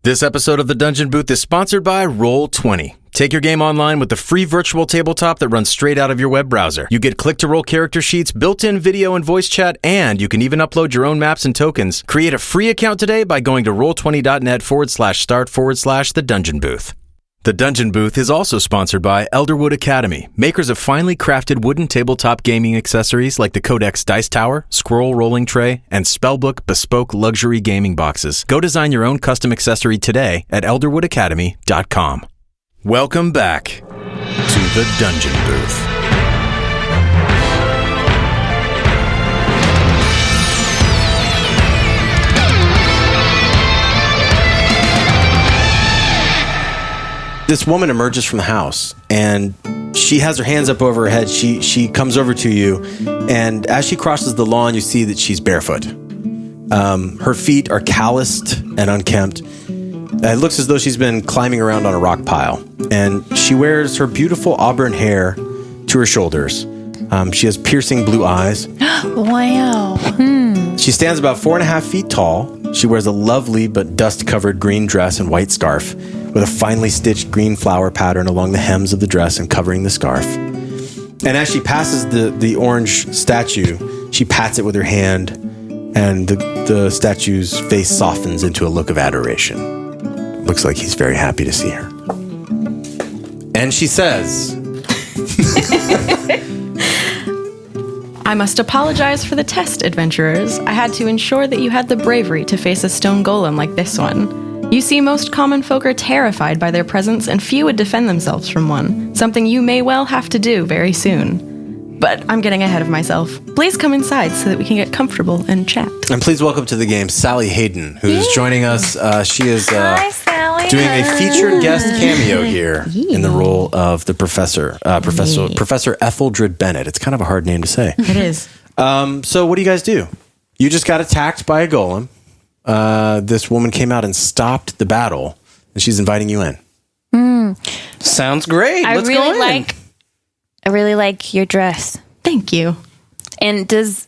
This episode of The Dungeon Booth is sponsored by Roll20. Take your game online with the free virtual tabletop that runs straight out of your web browser. You get click-to-roll character sheets, built-in video and voice chat, and you can even upload your own maps and tokens. Create a free account today by going to roll20.net/start/The Dungeon Booth. The Dungeon Booth is also sponsored by Elderwood Academy, makers of finely crafted wooden tabletop gaming accessories like the Codex Dice Tower, Scroll Rolling Tray, and Spellbook bespoke luxury gaming boxes. Go design your own custom accessory today at elderwoodacademy.com. Welcome back to The Dungeon Booth. This woman emerges from the house, and she has her hands up over her head. She comes over to you, and as she crosses the lawn, you see that she's barefoot. Her feet are calloused and unkempt. It looks as though she's been climbing around on a rock pile, and she wears her beautiful auburn hair to her shoulders. She has piercing blue eyes. Wow. She stands about 4.5 feet tall. She wears a lovely but dust-covered green dress and white scarf with a finely stitched green flower pattern along the hems of the dress and covering the scarf. And as she passes the orange statue, she pats it with her hand, and the statue's face softens into a look of adoration. Looks like he's very happy to see her. And she says, I must apologize for the test, adventurers. I had to ensure that you had the bravery to face a stone golem like this one. You see, most common folk are terrified by their presence, and few would defend themselves from one, something you may well have to do very soon. But I'm getting ahead of myself. Please come inside so that we can get comfortable and chat. and please welcome to the game Sally Hayden, who's joining us. She is Hi, Sally. doing a featured guest cameo here in the role of the Professor Etheldred Bennett. It's kind of a hard name to say. It is. So what do you guys do? You just got attacked by a golem. This woman came out and stopped the battle, and she's inviting you in. Sounds great. I Let's go in. really like your dress. Thank you. And does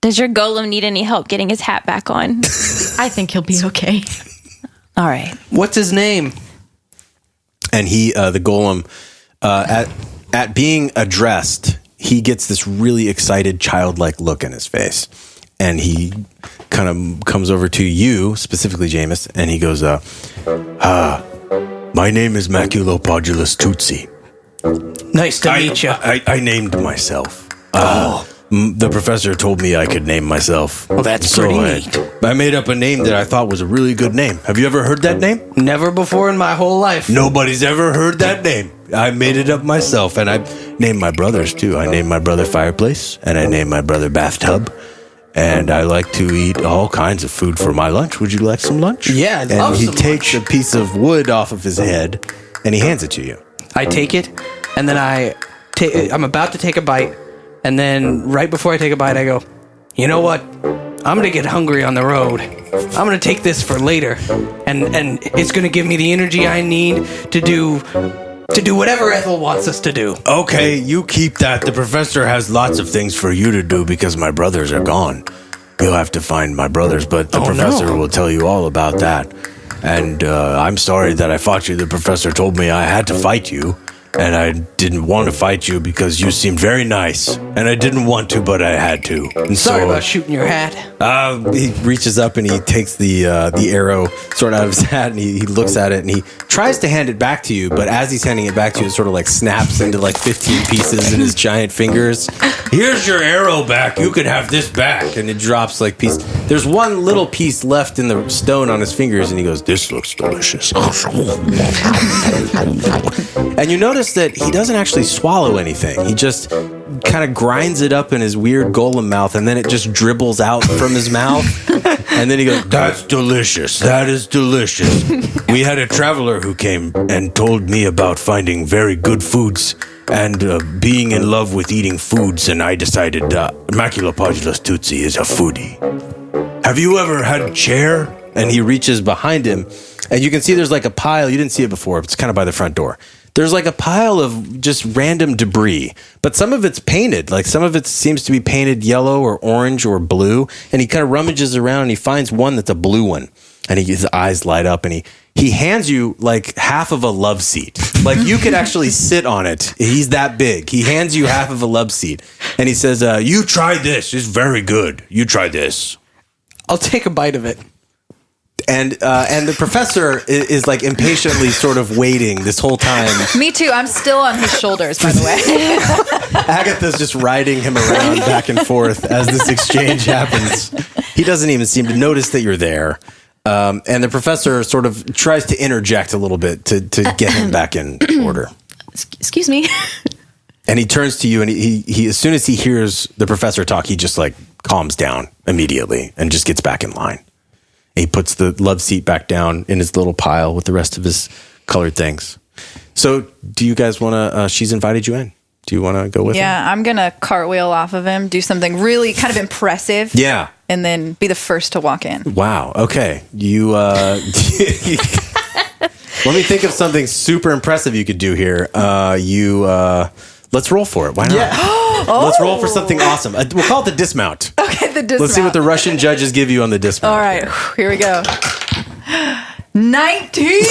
your golem need any help getting his hat back on? I think he'll be okay. All right. What's his name? And he, the golem, at being addressed, he gets this really excited, childlike look in his face. And he kind of comes over to you, specifically Jameis, and he goes, my name is Maculopodulous Tootsi. Nice to meet you. I named myself. The professor told me I could name myself. Well, that's pretty neat. I made up a name that I thought was a really good name. Have you ever heard that name? Never before in my whole life. Nobody's ever heard that name. I made it up myself, and I named my brothers, too. I named my brother Fireplace, and I named my brother Bathtub. And I like to eat all kinds of food for my lunch. Would you like some lunch? Yeah, I'd love And he some takes a piece of wood off of his head, and he hands it to you. I take it, and then I'm about to take a bite, and then right before I take a bite, I go, you know what? I'm going to get hungry on the road. I'm going to take this for later, and it's going to give me the energy I need to do whatever Ethel wants us to do. Okay, you keep that. The professor has lots of things for you to do because my brothers are gone. You'll have to find my brothers, but the professor will tell you all about that. And I'm sorry that I fought you. The professor told me I had to fight you, and I didn't want to fight you because you seemed very nice. And I didn't want to, but I had to. And Sorry about shooting your hat. He reaches up and he takes the arrow sort of out of his hat, and he looks at it, and he tries to hand it back to you, but as he's handing it back to you, it sort of like snaps into like 15 pieces in his giant fingers. Here's your arrow back. You can have this back. And it drops like piece. There's one little piece left in the stone on his fingers, and he goes, this looks delicious. And you notice that he doesn't actually swallow anything. He just kind of grinds it up in his weird golem mouth, and then it just dribbles out from his mouth. And then he goes, that's delicious. That is delicious. We had a traveler who came and told me about finding very good foods and being in love with eating foods, and I decided Maculopodulous Tootsi is a foodie. Have you ever had a chair? And he reaches behind him, and you can see there's like a pile. You didn't see it before. It's kind of by the front door. There's like a pile of just random debris, but some of it's painted. Like some of it seems to be painted yellow or orange or blue. And he kind of rummages around and he finds one that's a blue one. And his eyes light up and he he hands you like half of a love seat. Like you could actually sit on it. He's that big. He hands you half of a love seat. And he says, you try this. It's very good. You try this. I'll take a bite of it. And the professor is like impatiently sort of waiting this whole time. Me too. I'm still on his shoulders, by the way. Agatha's just riding him around back and forth as this exchange happens. He doesn't even seem to notice that you're there. And the professor sort of tries to interject a little bit to get him back in order. Excuse me. And he turns to you, and he as soon as he hears the professor talk, he just like calms down immediately and just gets back in line. He puts the love seat back down in his little pile with the rest of his colored things. So do you guys want to, she's invited you in. Do you want to go with her? Yeah, I'm going to cartwheel off of him, do something really kind of impressive. Yeah. And then be the first to walk in. Wow. Okay. You, let me think of something super impressive you could do here. Let's roll for it. Why not? Yeah. Let's roll for something awesome. We'll call it the dismount. Okay, the dismount. Let's see what the Russian judges give you on the dismount. All right, here we go. 19.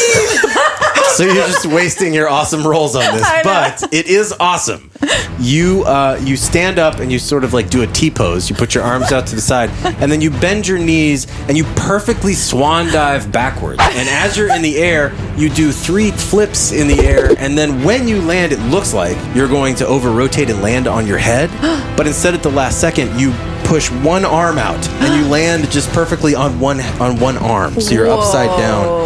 So you're just wasting your awesome rolls on this, but it is awesome. You stand up and you sort of like do a T-pose. You put your arms out to the side, and then you bend your knees and you perfectly swan dive backwards. And as you're in the air, you do 3 flips in the air, and then when you land, it looks like you're going to over-rotate and land on your head, but instead at the last second, you push one arm out and you land just perfectly on one arm. So you're upside down.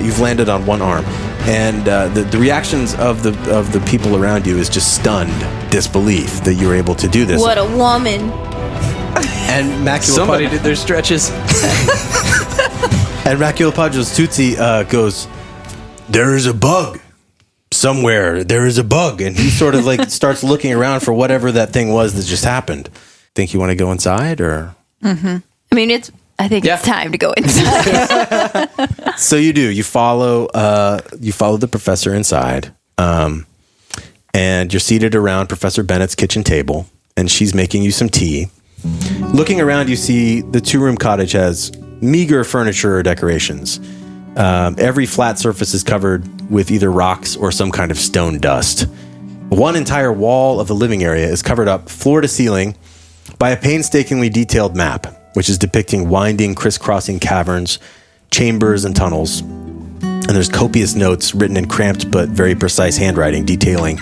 You've landed on one arm. And the reactions of the people around you is just stunned disbelief that you were able to do this. What a woman. And Somebody did their stretches. And Maculopodulous Tootsi goes, there is a bug. Somewhere there is a bug. And he sort of like starts looking around for whatever that thing was that just happened. Think you want to go inside or? Mm-hmm. I mean, I think it's time to go inside. So you do. You follow the professor inside, and you're seated around Professor Bennett's kitchen table, and she's making you some tea. Looking around, you see the 2-room cottage has meager furniture or decorations. Every flat surface is covered with either rocks or some kind of stone dust. One entire wall of the living area is covered up floor to ceiling by a painstakingly detailed map, which is depicting winding, crisscrossing caverns, chambers, and tunnels. And there's copious notes written in cramped but very precise handwriting detailing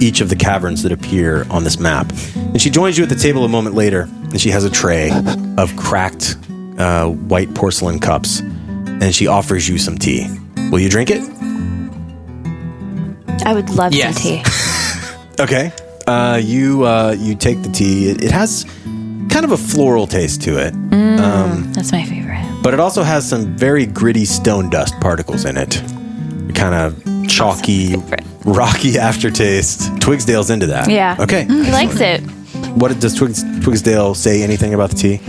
each of the caverns that appear on this map. And she joins you at the table a moment later, and she has a tray of cracked white porcelain cups, and she offers you some tea. Will you drink it? I would love some tea. Okay. You take the tea. It has kind of a floral taste to it. That's my favorite. But it also has some very gritty stone dust particles in it. Kind of chalky, rocky aftertaste. Twigsdale's into that. Yeah. Okay. He likes it. What does Twigsdale say anything about the tea?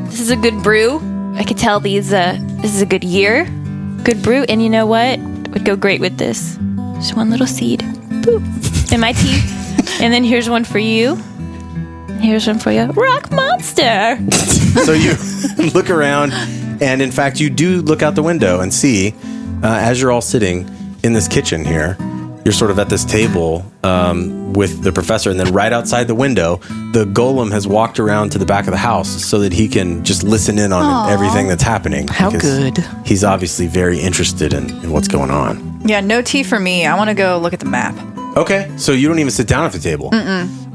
This is a good brew. I could tell this is a good year. Good brew. And you know what? Would go great with this. Just one little seed. Boop. In my tea. And then here's one for you. Here's one for you. Rock monster. So you look around, and in fact, you do look out the window and see, as you're all sitting in this kitchen here, you're sort of at this table with the professor, and then right outside the window, the golem has walked around to the back of the house so that he can just listen in on everything that's happening. How good. He's obviously very interested in what's going on. Yeah, no tea for me. I want to go look at the map. Okay, so you don't even sit down at the table.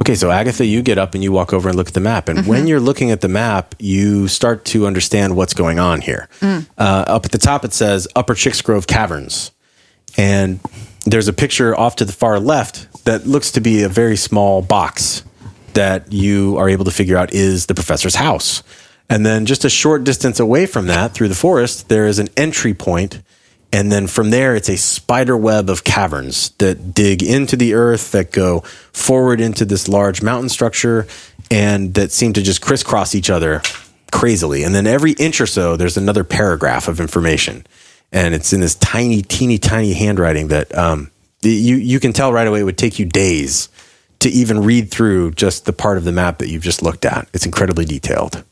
Okay, so Agatha, you get up and you walk over and look at the map. And when you're looking at the map, you start to understand what's going on here. Up at the top, it says Upper Chicksgrove Caverns. And there's a picture off to the far left that looks to be a very small box that you are able to figure out is the professor's house. And then just a short distance away from that, through the forest, there is an entry point. And then from there, it's a spider web of caverns that dig into the earth, that go forward into this large mountain structure, and that seem to just crisscross each other crazily. And then every inch or so, there's another paragraph of information. And it's in this tiny, teeny, tiny handwriting that you can tell right away it would take you days to even read through just the part of the map that you've just looked at. It's incredibly detailed.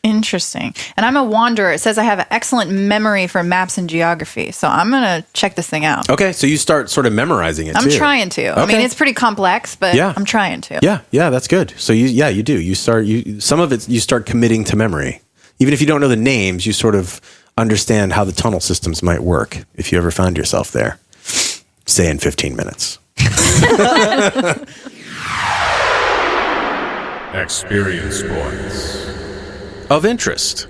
Interesting. And I'm a wanderer. It says I have an excellent memory for maps and geography. So I'm going to check this thing out. Okay, so you start sort of memorizing it, I'm too. trying to. I mean, it's pretty complex, but I'm trying to. Yeah, that's good. So you do. You start some of it you start committing to memory. Even if you don't know the names, you sort of understand how the tunnel systems might work if you ever find yourself there. Say in 15 minutes. Experience points. Of interest.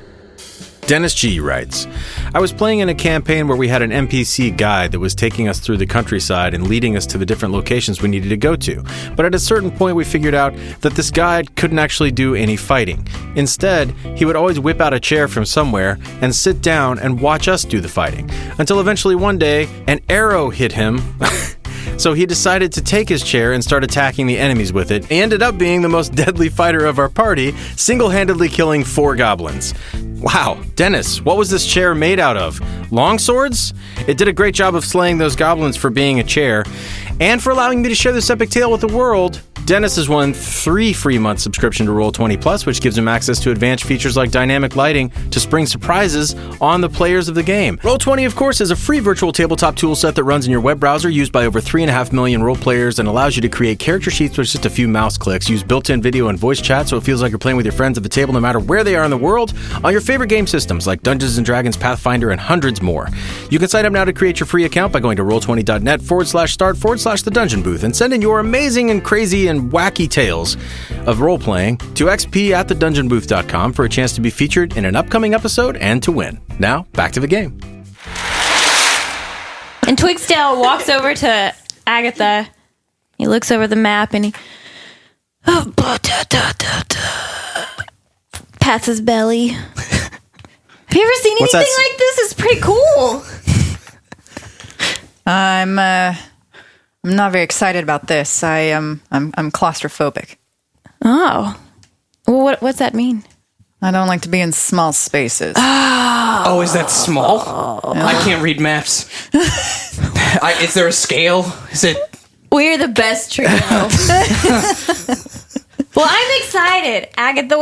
Dennis G writes, I was playing in a campaign where we had an NPC guide that was taking us through the countryside and leading us to the different locations we needed to go to. But at a certain point, we figured out that this guide couldn't actually do any fighting. Instead, he would always whip out a chair from somewhere and sit down and watch us do the fighting. Until eventually one day, an arrow hit him. So he decided to take his chair and start attacking the enemies with it. He ended up being the most deadly fighter of our party, single-handedly killing 4 goblins. Wow, Dennis, what was this chair made out of? Long swords? It did a great job of slaying those goblins for being a chair, and for allowing me to share this epic tale with the world. Dennis has won 3 free-month subscription to Roll20 Plus, which gives him access to advanced features like dynamic lighting to spring surprises on the players of the game. Roll20, of course, is a free virtual tabletop toolset that runs in your web browser, used by over 3.5 million role players, and allows you to create character sheets with just a few mouse clicks. Use built-in video and voice chat so it feels like you're playing with your friends at the table no matter where they are in the world, on your favorite game systems like Dungeons & Dragons, Pathfinder, and hundreds more. You can sign up now to create your free account by going to roll20.net/start/the dungeon booth and send in your amazing and crazy and wacky tales of role-playing to xp@thedungeonbooth.com for a chance to be featured in an upcoming episode and to win. Now, back to the game. And Twigsdale walks over to Agatha. He looks over the map and he pats his belly. Have you ever seen anything like this? It's pretty cool. I'm not very excited about this. I'm claustrophobic. Oh. Well, what's that mean? I don't like to be in small spaces. Oh, is that small? I can't read maps. Is there a scale? Is it? We're the best trio. Well, I'm excited. Agatha,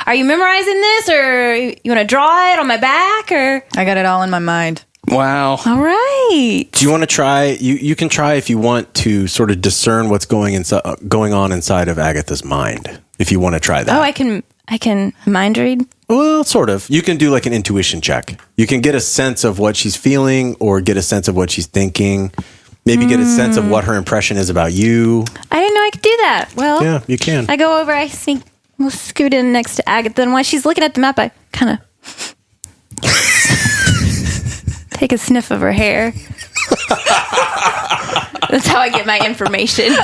are you memorizing this, or you want to draw it on my back, or? I got it all in my mind. Wow. All right. Do you want to try? You can try if you want to sort of discern what's going on inside of Agatha's mind. If you want to try that. Oh, I can mind read. Well, sort of. You can do like an intuition check. You can get a sense of what she's feeling, or get a sense of what she's thinking. Maybe get a sense of what her impression is about you. I didn't know I could do that. Well, yeah, you can. I go over. We'll scoot in next to Agatha, and while she's looking at the map, I kind of take a sniff of her hair. That's how I get my information.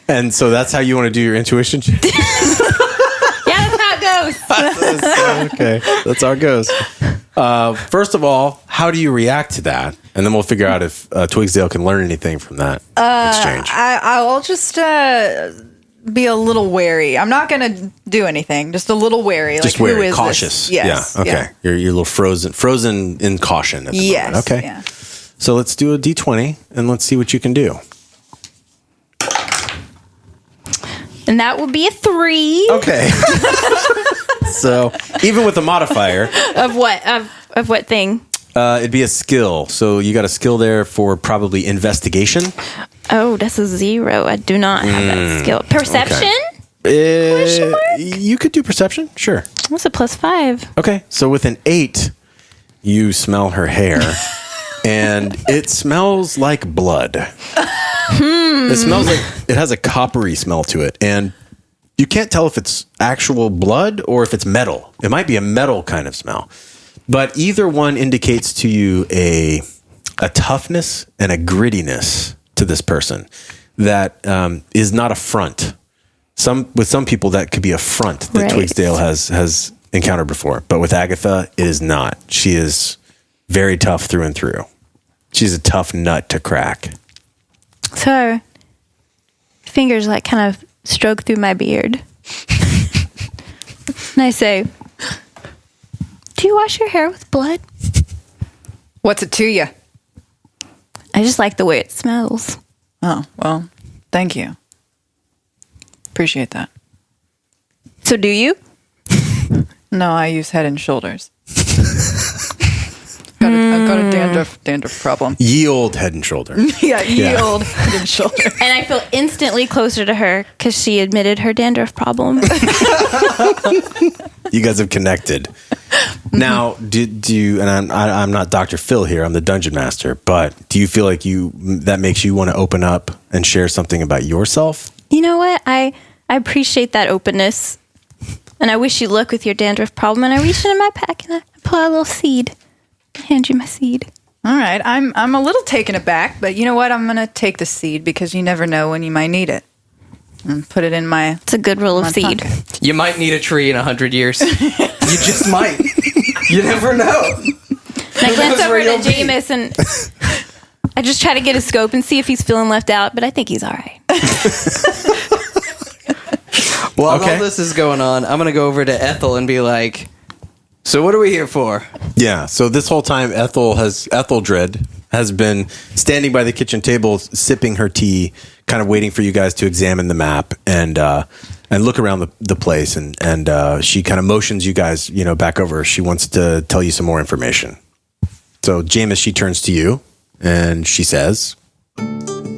And so that's how you want to do your intuition check? Yeah, that's how it goes. Okay, that's how it goes. First of all, how do you react to that? And then we'll figure out if Twigsdale can learn anything from that exchange. I'll just be a little wary. I'm not going to do anything. Just a little wary. Just like, wary, who is cautious. This? Yes. Yeah. Okay. Yeah. You're a little frozen in caution at the moment. Okay. Yeah. So let's do a D20 and let's see what you can do. And that will be a 3. Okay. So even with a modifier Of what? Of what thing? it'd be a skill. So you got a skill there for probably investigation. Oh, that's a 0. I do not have that skill. Perception? Okay. You could do perception. Sure. That's a +5. Okay. So with an 8, you smell her hair. And it smells like blood. It smells like it has a coppery smell to it. And you can't tell if it's actual blood or if it's metal. It might be a metal kind of smell. But either one indicates to you a toughness and a grittiness to this person that is not a front. With some people, that could be a front that Right. Twigsdale has encountered before. But with Agatha, it is not. She is very tough through and through. She's a tough nut to crack. So her fingers like kind of stroke through my beard. And I say, do you wash your hair with blood? What's it to you? I just like the way it smells. Oh, well, thank you. Appreciate that. So do you? No, I use Head and Shoulders. I've got a dandruff problem. Ye old Head and Shoulder. Ye old Head and Shoulder. And I feel instantly closer to her because she admitted her dandruff problem. You guys have connected. Now, do you? And I'm not Dr. Phil here. I'm the Dungeon Master. But do you feel like that makes you want to open up and share something about yourself? You know what? I appreciate that openness. And I wish you luck with your dandruff problem. And I reach into my pack and I pull out a little seed. I hand you my seed. All right. I'm a little taken aback, but you know what? I'm going to take the seed because you never know when you might need it. And put it in my... It's a good rule of seed. Pocket. You might need a tree in 100 years. You just might. You never know. And I glance over to Jameis and I just try to get a scope and see if he's feeling left out, but I think he's all right. While all this is going on, I'm going to go over to Ethel and be like, so what are we here for? Yeah. So this whole time, Etheldred has been standing by the kitchen table, sipping her tea, kind of waiting for you guys to examine the map and look around the place. And she kind of motions you guys, back over. She wants to tell you some more information. So Jameis, she turns to you and she says,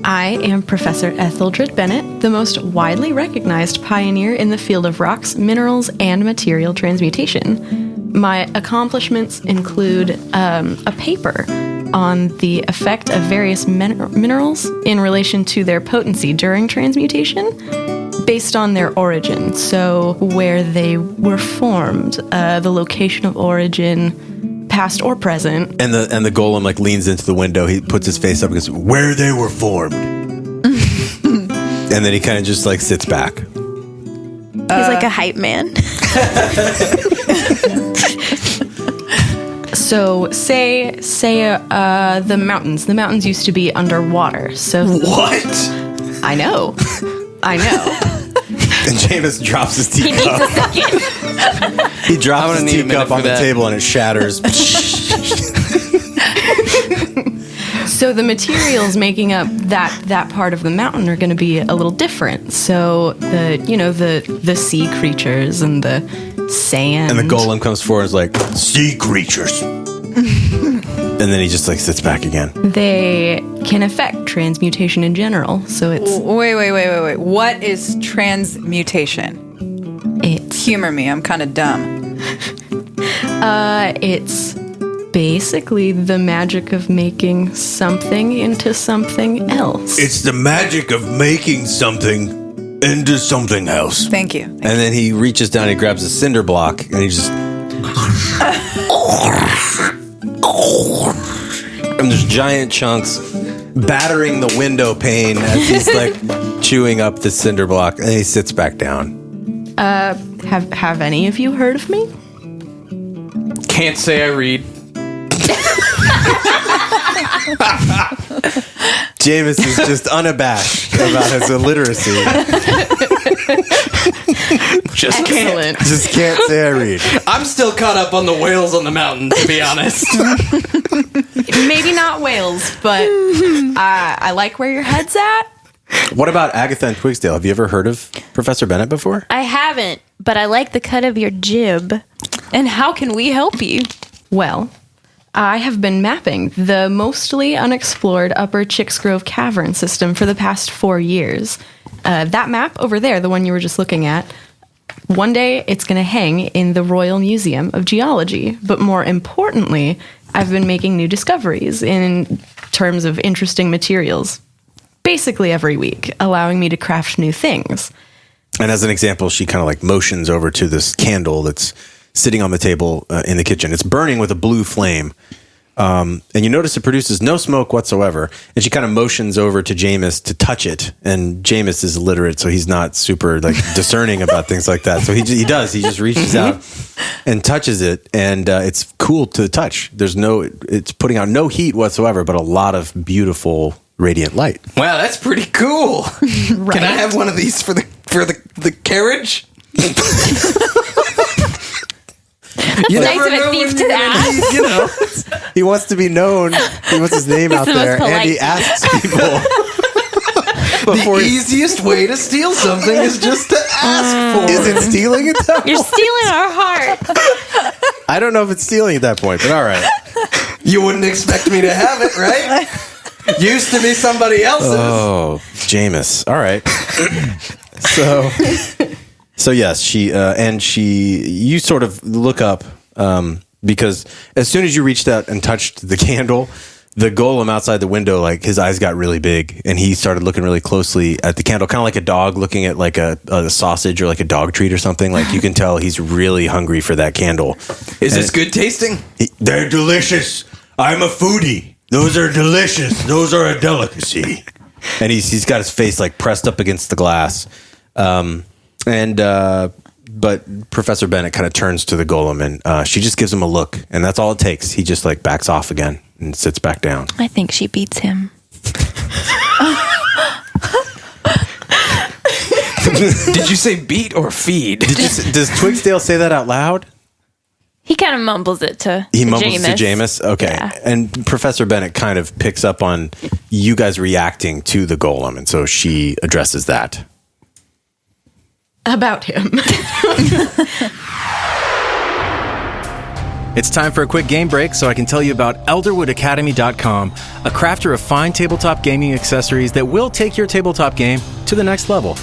I am Professor Etheldred Bennett, the most widely recognized pioneer in the field of rocks, minerals, and material transmutation. My accomplishments include a paper on the effect of various minerals in relation to their potency during transmutation based on their origin. So where they were formed, the location of origin, past or present. and the golem like leans into the window. He puts his face up and goes, where they were formed. And then he kind of just like sits back. He's like a hype man. So say the mountains. The mountains used to be underwater. So What? I know. And Jameis drops his He needs teacup. a second. He drops his need a minute teacup for on the that. table and it shatters. So the materials making up that part of the mountain are going to be a little different. So the sea creatures and the sand. And the golem comes forward and is like, sea creatures. And then he just like sits back again. They can affect transmutation in general. So it's Wait. What is transmutation? Humor me. I'm kind of dumb. it's basically the magic of making something into something else. It's the magic of making something into something else. Thank you. And then he reaches down, he grabs a cinder block, and he just... and there's giant chunks battering the window pane as he's like chewing up the cinder block, and he sits back down. Have any of you heard of me? Can't say I read. Jameis is just unabashed about his illiteracy. Just can't. Excellent. Just can't say I read. I'm still caught up on the whales on the mountain, to be honest. Maybe not whales, but I like where your head's at. What about Agatha and Twigsdale? Have you ever heard of Professor Bennett before? I haven't, but I like the cut of your jib. And how can we help you? Well, I have been mapping the mostly unexplored Upper Chicks Grove cavern system for the past 4 years. That map over there, the one you were just looking at, one day it's going to hang in the Royal Museum of Geology. But more importantly, I've been making new discoveries in terms of interesting materials basically every week, allowing me to craft new things. And as an example, she kind of like motions over to this candle that's sitting on the table in the kitchen. It's burning with a blue flame. And you notice it produces no smoke whatsoever. And she kind of motions over to Jameis to touch it. And Jameis is illiterate, so he's not super like discerning about things like that. So he does. He just reaches out and touches it. And it's cool to touch. It's putting out no heat whatsoever, but a lot of beautiful radiant light. Wow, that's pretty cool. Can I have one of these for the carriage? You Nice never of a know thief when to you're gonna ask. need, you know. He wants to be known. He wants his name out the most there. And he polite. asks people. The easiest way to steal something is just to ask for Is it stealing at that You're point? stealing our heart. I don't know if it's stealing at that point, but all right. You wouldn't expect me to have it, right? Used to be somebody else's. Oh, Jameis. All right. So yes, you sort of look up because as soon as you reached out and touched the candle, the golem outside the window, like his eyes got really big and he started looking really closely at the candle, kind of like a dog looking at like a sausage or like a dog treat or something. Like you can tell he's really hungry for that candle. Is this good tasting? They're delicious. I'm a foodie. Those are delicious. Those are a delicacy. And he's got his face like pressed up against the glass. But Professor Bennett kind of turns to the golem and she just gives him a look, and that's all it takes. He just like backs off again and sits back down. I think she beats him. Did you say beat or feed? Does Twigsdale say that out loud? He kind of mumbles it to He mumbles Jameis. to Jameis? Okay. Yeah. And Professor Bennett kind of picks up on you guys reacting to the golem, and so she addresses that. About him. It's time for a quick game break so I can tell you about ElderwoodAcademy.com, a crafter of fine tabletop gaming accessories that will take your tabletop game to the next level.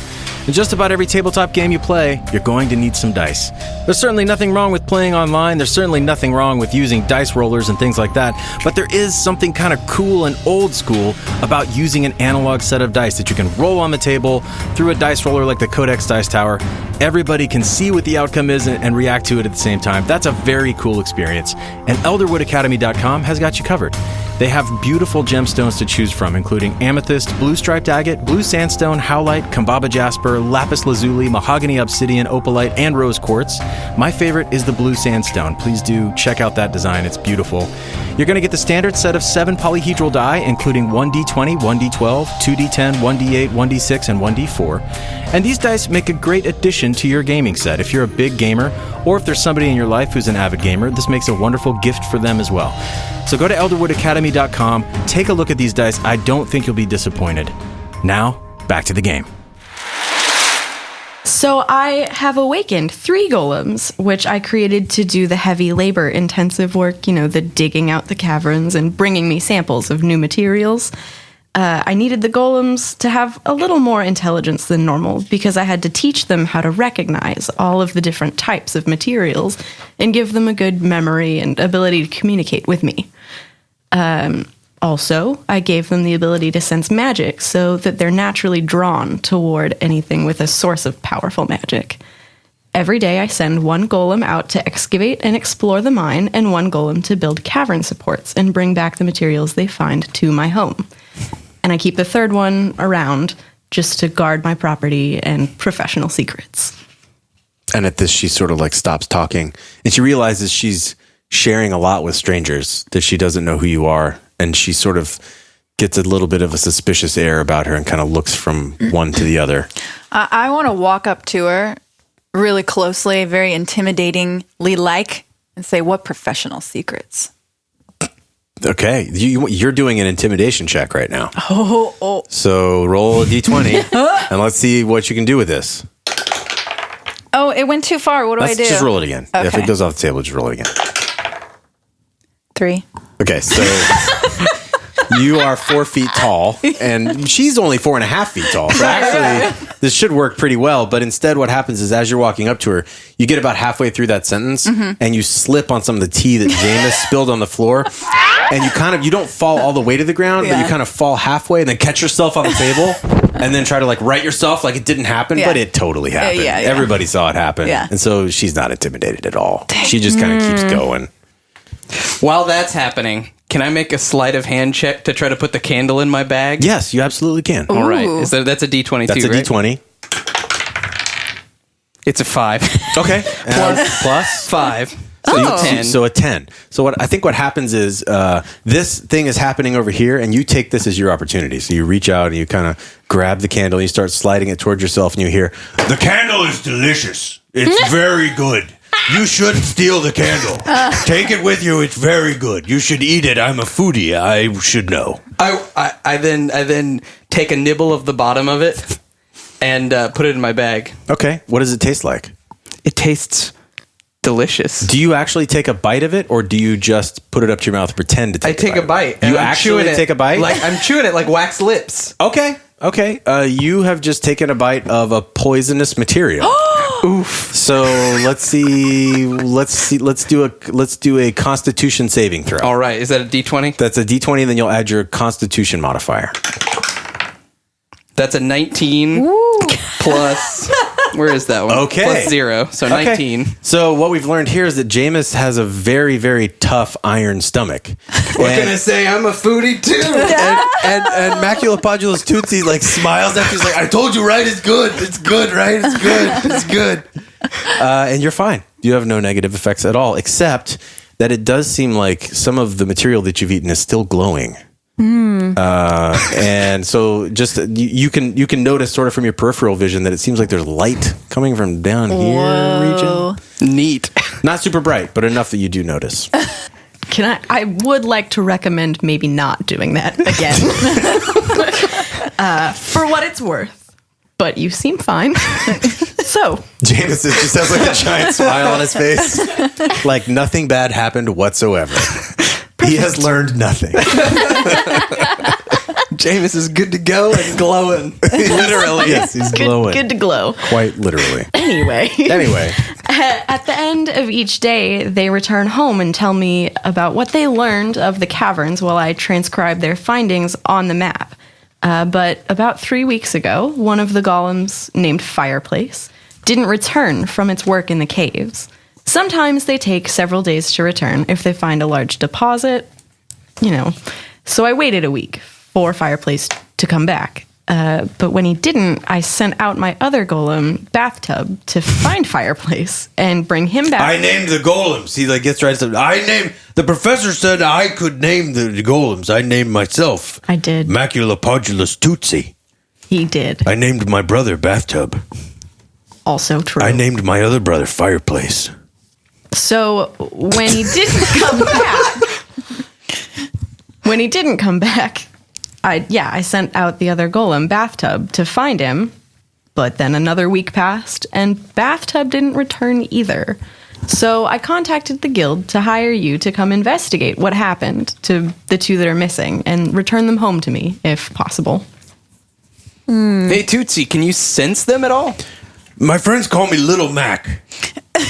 In just about every tabletop game you play, you're going to need some dice. There's certainly nothing wrong with playing online. There's certainly nothing wrong with using dice rollers and things like that. But there is something kind of cool and old school about using an analog set of dice that you can roll on the table through a dice roller like the Codex Dice Tower. Everybody can see what the outcome is and react to it at the same time. That's a very cool experience. And ElderwoodAcademy.com has got you covered. They have beautiful gemstones to choose from, including amethyst, blue striped agate, blue sandstone, howlite, Kambaba jasper, lapis lazuli, mahogany obsidian, opalite, and rose quartz. My favorite is the blue sandstone. Please do check out that design. It's beautiful. You're going to get the standard set of 7 polyhedral die, including 1d20, 1d12, 2d10, 1d8, 1d6, and 1d4. And these dice make a great addition to your gaming set. If you're a big gamer, or if there's somebody in your life who's an avid gamer, this makes a wonderful gift for them as well. So go to ElderwoodAcademy.com, take a look at these dice. I don't think you'll be disappointed. Now, back to the game. So I have awakened 3 golems, which I created to do the heavy labor-intensive work, the digging out the caverns and bringing me samples of new materials. I needed the golems to have a little more intelligence than normal because I had to teach them how to recognize all of the different types of materials and give them a good memory and ability to communicate with me. Also, I gave them the ability to sense magic so that they're naturally drawn toward anything with a source of powerful magic. Every day I send 1 golem out to excavate and explore the mine and 1 golem to build cavern supports and bring back the materials they find to my home. And I keep the 3rd one around just to guard my property and professional secrets. And at this, she sort of like stops talking and she realizes she's sharing a lot with strangers, that she doesn't know who you are. And she sort of gets a little bit of a suspicious air about her and kind of looks from one to the other. I want to walk up to her really closely, very intimidatingly like, and say, what professional secrets? Okay. You're doing an intimidation check right now. Oh. So roll a d20 and let's see what you can do with this. Oh, it went too far. What do I do? Just roll it again. Okay. If it goes off the table, just roll it again. 3. Okay, so you are 4 feet tall, and she's only 4.5 feet tall. So actually, this should work pretty well. But instead, what happens is, as you're walking up to her, you get about halfway through that sentence, and you slip on some of the tea that Jameis spilled on the floor, and you don't fall all the way to the ground, but you kind of fall halfway, and then catch yourself on the table, and then try to right yourself like it didn't happen, but it totally happened. Yeah. Everybody saw it happen, and so she's not intimidated at all. She just kind of keeps going. While that's happening, can I make a sleight of hand check to try to put the candle in my bag? Yes, you absolutely can. All right. That's a D20 That's too, a right? D20. It's a 5. Okay. Plus 5. So, 10. So a 10. So what happens is this thing is happening over here, and you take this as your opportunity. So you reach out and you kind of grab the candle, and you start sliding it towards yourself, and you hear, "The candle is delicious. It's very good. You shouldn't steal the candle. Take it with you. It's very good. You should eat it. I'm a foodie. I should know. I then take a nibble of the bottom of it and put it in my bag. Okay. What does it taste like? It tastes delicious. Do you actually take a bite of it, or do you just put it up to your mouth and pretend to take I take a bite. You and I'm actually chewing it take a bite? Like I'm chewing it like wax lips. Okay. You have just taken a bite of a poisonous material. Oof. So let's do a Constitution saving throw. All right. Is that a D20? That's a D20, and then you'll add your Constitution modifier. That's a 19 plus. Where is that one? Okay. Plus 0. So 19. Okay. So what we've learned here is that Jameis has a very, very tough iron stomach. What can I say? I'm a foodie too. and Maculopodulous Tootsi like smiles after he's like, I told you, right? It's good. It's good, right? It's good. It's good. And you're fine. You have no negative effects at all, except that it does seem like some of the material that you've eaten is still glowing. And so just you can notice sort of from your peripheral vision that it seems like there's light coming from down here region. Neat. Not super bright, but enough that you do notice. I would like to recommend maybe not doing that again. For what it's worth. But you seem fine. So Jameis just has like a giant smile on his face. Like nothing bad happened whatsoever. He has learned nothing. Jameis is good to go and glowing. Literally. Yes, he's glowing. good to glow. Quite literally. Anyway. At the end of each day, they return home and tell me about what they learned of the caverns while I transcribe their findings on the map. But about 3 weeks ago, one of the golems, named Fireplace, didn't return from its work in the caves. Sometimes they take several days to return if they find a large deposit, So I waited a week for Fireplace to come back. But when he didn't, I sent out my other golem, Bathtub, to find Fireplace and bring him back. I named the golems. He gets right to the professor said I could name the golems. I named myself. I did. Maculopodulous Tootsi. He did. I named my brother Bathtub. Also true. I named my other brother Fireplace. So when he didn't come back, I sent out the other golem, Bathtub, to find him. But then another week passed, and Bathtub didn't return either. So I contacted the guild to hire you to come investigate what happened to the two that are missing and return them home to me, if possible. Hey, Tootsie, can you sense them at all? My friends call me Little Mac.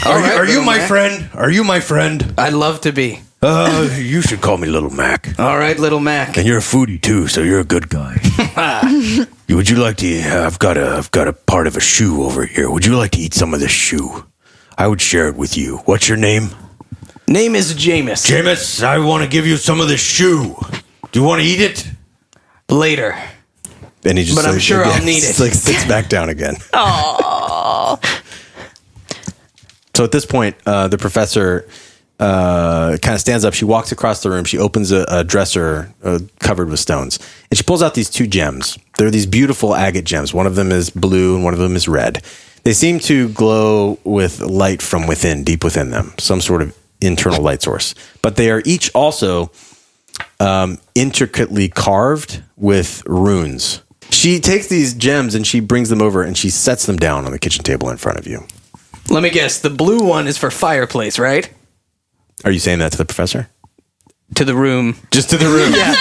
Are you my friend? Are you my friend? I'd love to be. You should call me Little Mac. All right, Little Mac. And you're a foodie too, so you're a good guy. Would you like to? I've got a part of a shoe over here. Would you like to eat some of this shoe? I would share it with you. What's your name? Name is Jameis. Jameis, I want to give you some of this shoe. Do you want to eat it? Later. And he just, but I'm sure I'll need it. Sits back down again. Aww. So at this point, the professor kind of stands up. She walks across the room. She opens a dresser covered with stones. And she pulls out these two gems. They're these beautiful agate gems. One of them is blue and one of them is red. They seem to glow with light from within, deep within them. Some sort of internal light source. But they are each also intricately carved with runes. She takes these gems and she brings them over and she sets them down on the kitchen table in front of you. Let me guess. The blue one is for Fireplace, right? Are you saying that to the professor? To the room. Just to the room. Yeah.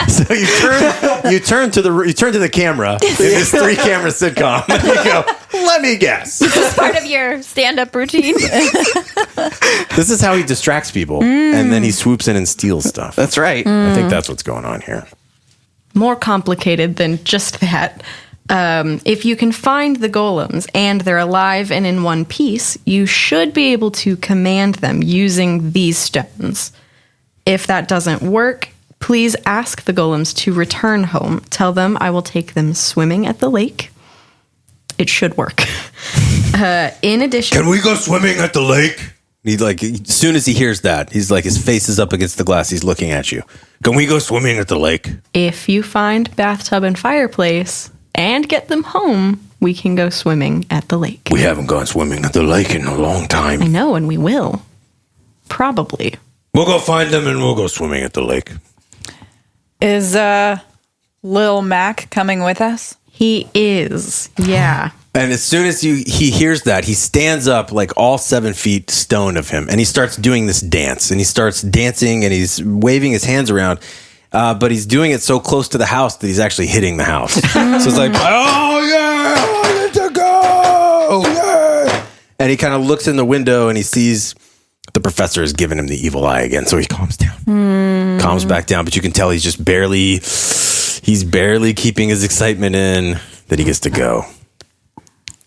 So you turn to the camera in this 3-camera sitcom. And you go, let me guess. Is this part of your stand-up routine? This is how he distracts people, and then he swoops in and steals stuff. That's right. I think that's what's going on here. More complicated than just that. If you can find the golems and they're alive and in one piece, you should be able to command them using these stones. If that doesn't work, please ask the golems to return home. Tell them I will take them swimming at the lake. It should work. In addition... Can we go swimming at the lake? He's like, as soon as he hears that, he's like, his face is up against the glass. He's looking at you. Can we go swimming at the lake? If you find Bathtub and Fireplace and get them home, we can go swimming at the lake. We haven't gone swimming at the lake in a long time. I know, and we will. Probably. We'll go find them and we'll go swimming at the lake. Is Lil Mac coming with us? He is. Yeah. And as soon as he hears that, he stands up like all 7 feet stone of him, and he starts doing this dance. And he starts dancing, and he's waving his hands around, but he's doing it so close to the house that he's actually hitting the house. So it's like, oh yeah, I want to go, yeah. And he kind of looks in the window, and he sees the professor has given him the evil eye again. So he calms down, calms back down, but you can tell he's just barely keeping his excitement in that he gets to go.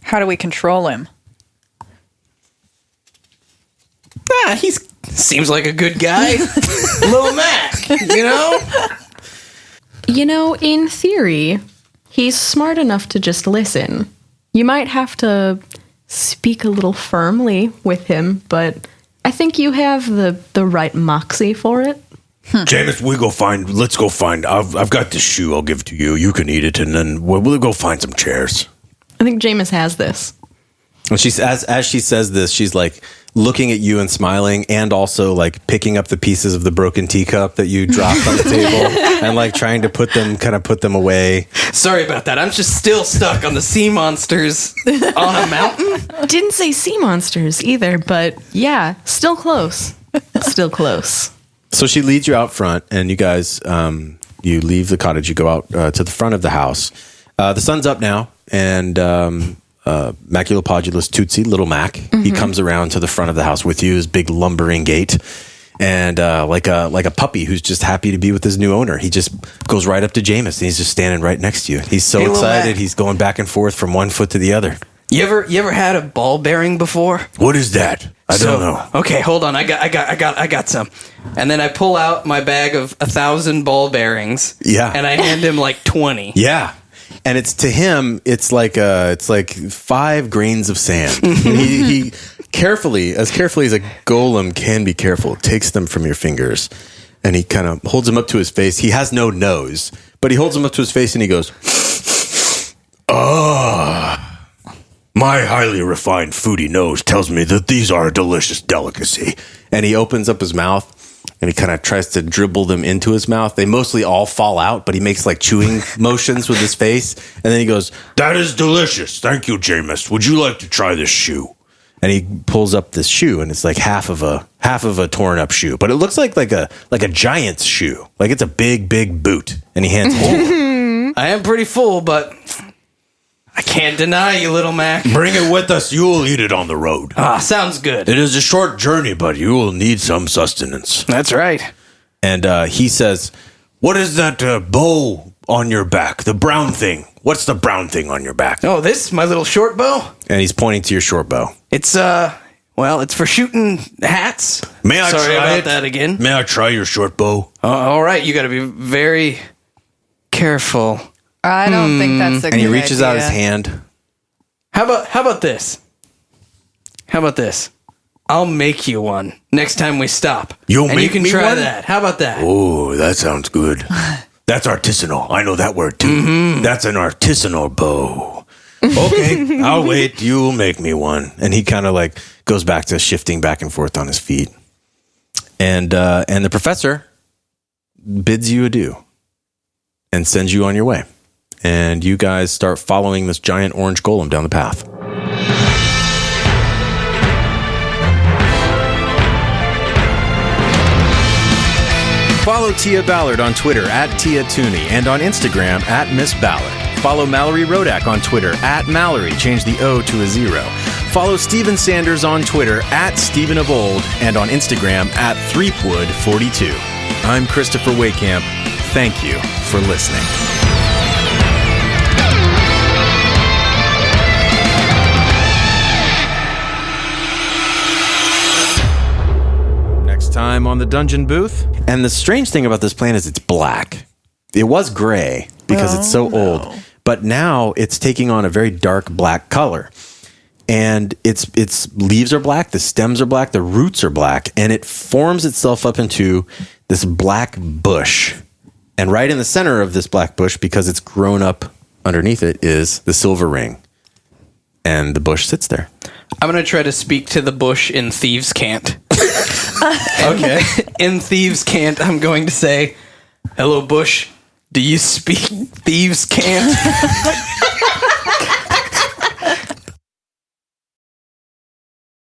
How do we control him? He seems like a good guy. Lil Mac, you know? You know, in theory, he's smart enough to just listen. You might have to speak a little firmly with him, but I think you have the right moxie for it. Jameis, let's go find, I've got this shoe, I'll give it to you. You can eat it, and then we'll go find some chairs. I think Jameis has this. And as she says this, she's like looking at you and smiling, and also like picking up the pieces of the broken teacup that you dropped on the table and like trying to put them away. Sorry about that. I'm just still stuck on the sea monsters on a mountain. Didn't say sea monsters either, but yeah, still close. Still close. So she leads you out front, and you guys, you leave the cottage, you go out to the front of the house. The sun's up now, and Maculopodulous Tootsi, Little Mac, he comes around to the front of the house with you, his big lumbering gait, and like a puppy who's just happy to be with his new owner. He just goes right up to Jameis, and he's just standing right next to you. He's so excited, he's going back and forth from one foot to the other. You ever had a ball bearing before? What is that? I don't know. Okay, hold on. I got some. And then I pull out my bag of 1,000 ball bearings. Yeah. And I hand him like 20. Yeah. And it's to him, it's like 5 grains of sand. he carefully as a golem can be careful, takes them from your fingers, and he kind of holds them up to his face. He has no nose, but he holds them up to his face and he goes, my highly refined foodie nose tells me that these are a delicious delicacy. And he opens up his mouth, and he kind of tries to dribble them into his mouth. They mostly all fall out, but he makes like chewing motions with his face. And then he goes, that is delicious. Thank you, Jameis. Would you like to try this shoe? And he pulls up this shoe, and it's like half of a torn up shoe, but it looks like a giant's shoe. Like it's a big boot. And he hands it to you. I am pretty full, but I can't deny you, Little Mac. Bring it with us. You will eat it on the road. Sounds good. It is a short journey, but you will need some sustenance. That's right. And he says, what is that bow on your back? The brown thing. What's the brown thing on your back? Oh, this? My little short bow? And he's pointing to your short bow. It's, it's for shooting hats. May I Sorry try about it? that again. May I try your short bow? All right. You got to be very careful. I don't think that's a good And he reaches out his idea. hand. How about this? How about this? I'll make you one next time we stop. You'll and make you can me try one? that. How about that? Oh, that sounds good. That's artisanal. I know that word too. Mm-hmm. That's an artisanal bow. Okay, I'll wait. You'll make me one. And he kind of like goes back to shifting back and forth on his feet. And the professor bids you adieu and sends you on your way. And you guys start following this giant orange golem down the path. Follow Tia Ballard on Twitter @TiaTooney and on Instagram @MissBallard. Follow Mallory Rodak on Twitter @Mallory, change the O to a 0. Follow Steven Sanders on Twitter @StevenOfOld and on Instagram @Threepwood42. I'm Christopher Wakehamp. Thank you for listening. Next time on the Dungeon Booth. And the strange thing about this plant is it's black. It was gray because it's so old, but now it's taking on a very dark black color. And its leaves are black, the stems are black, the roots are black, and it forms itself up into this black bush. And right in the center of this black bush, because it's grown up underneath it, is the silver ring. And the bush sits there. I'm going to try to speak to the bush in thieves' cant. Okay. In thieves' cant, I'm going to say, hello, bush. Do you speak thieves' cant?